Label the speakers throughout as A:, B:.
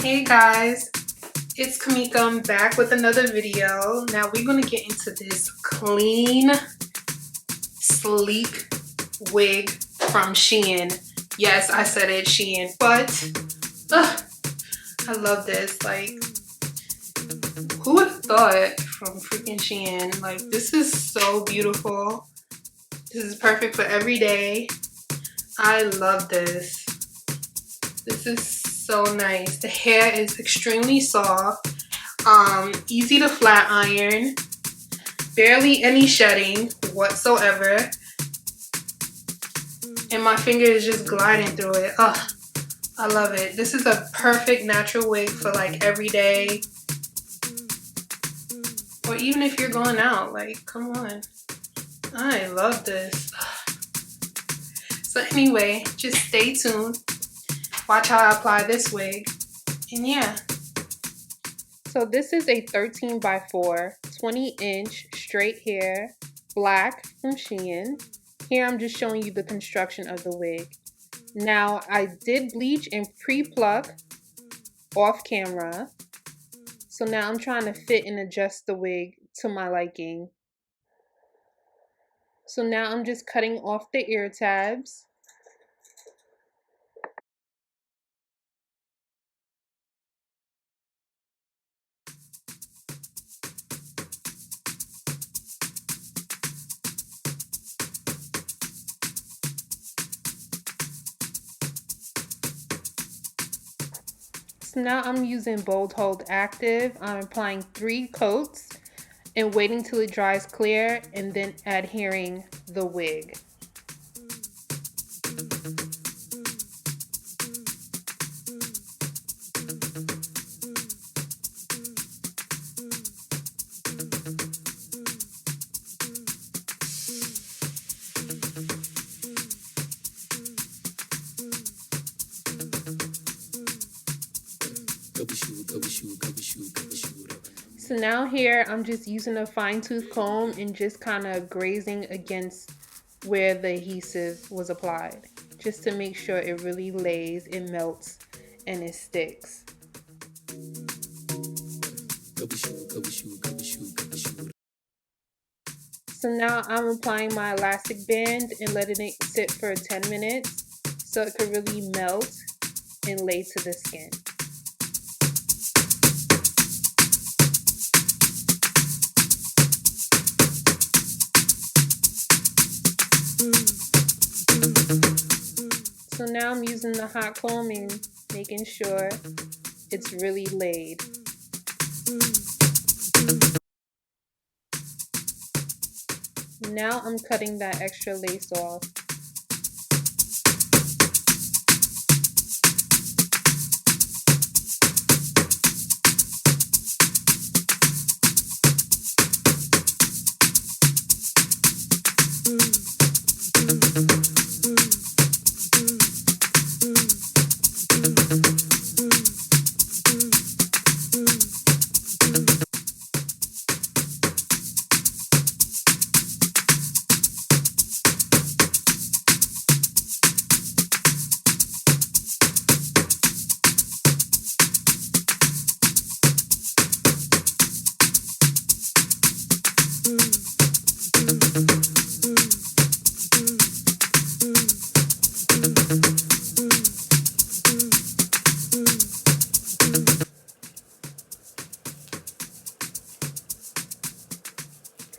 A: Hey guys, it's Kamika. I'm back with another video. Now we're going to get into this clean, sleek wig from Shein. Yes, I said it, Shein, but I love this. Like, who would have thought from freaking Shein? Like, this is so beautiful. This is perfect for every day. I love this. This is so nice. The hair is extremely soft, easy to flat iron, barely any shedding whatsoever, and my finger is just gliding through it. Oh, I love it. This is a perfect natural wig for like every day, or even if you're going out. Like, come on. I love this. So anyway, just stay tuned. Watch how I apply this wig. And yeah. So this is a 13x4 20-inch straight hair black from Shein. Here I'm just showing you the construction of the wig. Now I did bleach and pre-pluck off camera. So now I'm trying to fit and adjust the wig to my liking. So now I'm just cutting off the ear tabs. So now I'm using Bold Hold Active. I'm applying 3 coats and waiting till it dries clear and then adhering the wig. So now here I'm just using a fine tooth comb and just kind of grazing against where the adhesive was applied, just to make sure it really lays, it melts, and it sticks. So now I'm applying my elastic band and letting it sit for 10 minutes so it could really melt and lay to the skin. So now I'm using the hot comb and making sure it's really laid. Now I'm cutting that extra lace off.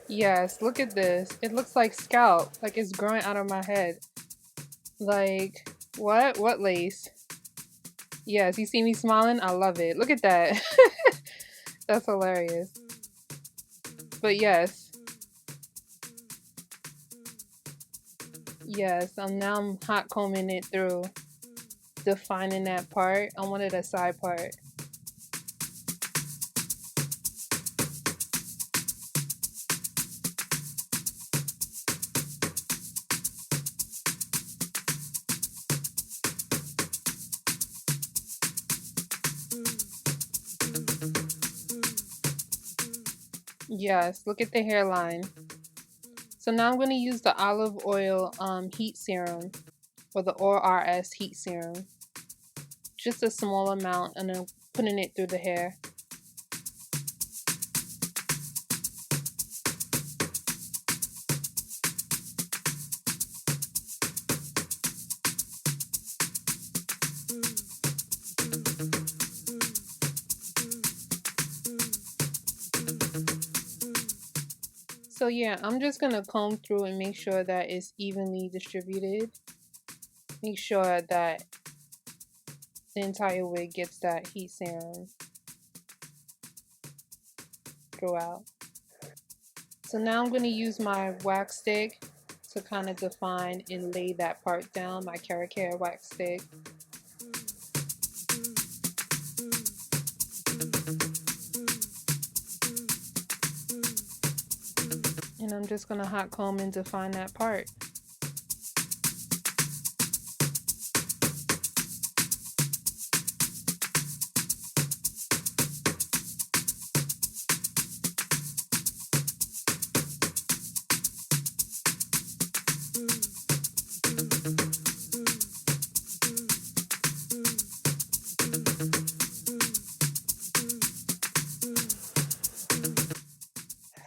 A: Yes, look at this. It looks like scalp, like it's growing out of my head. Like, what? What lace? Yes, you see me smiling? I love it. Look at that. That's hilarious. But yes. Yes, I'm hot combing it through, defining that part. I wanted a side part. Yes, look at the hairline. So now I'm going to use the olive oil heat serum, or the ORS heat serum. Just a small amount, and I'm putting it through the hair. So yeah, I'm just gonna comb through and make sure that it's evenly distributed. Make sure that the entire wig gets that heat serum throughout. So now I'm gonna use my wax stick to kind of define and lay that part down, my carrot hair wax stick. And I'm just gonna hot comb and define that part.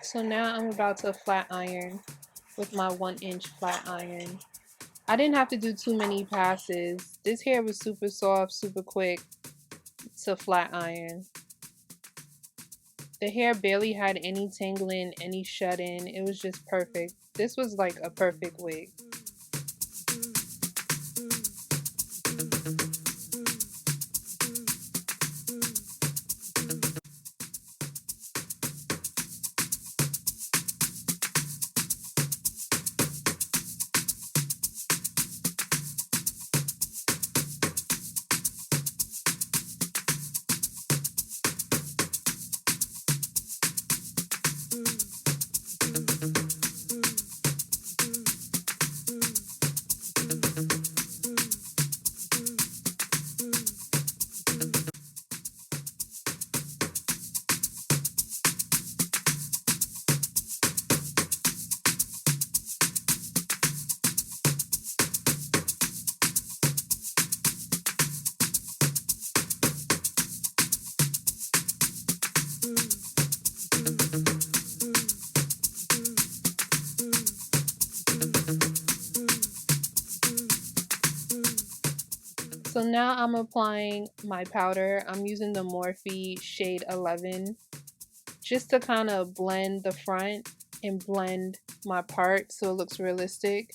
A: So now I'm about to flat iron with my 1-inch flat iron. I didn't have to do too many passes. This hair was super soft, super quick to flat iron. The hair barely had any tangling, any shut-in. It was just perfect. This was like a perfect wig. So now I'm applying my powder. I'm using the Morphe shade 11 just to kind of blend the front and blend my part so it looks realistic.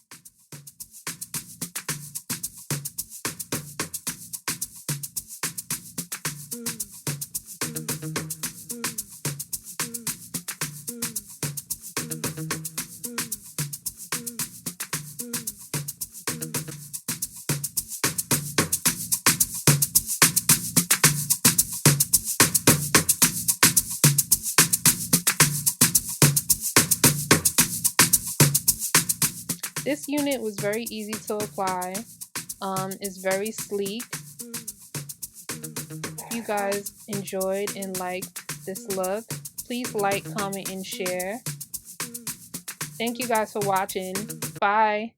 A: This unit was very easy to apply. It's very sleek. If you guys enjoyed and liked this look, please like, comment, and share. Thank you guys for watching. Bye.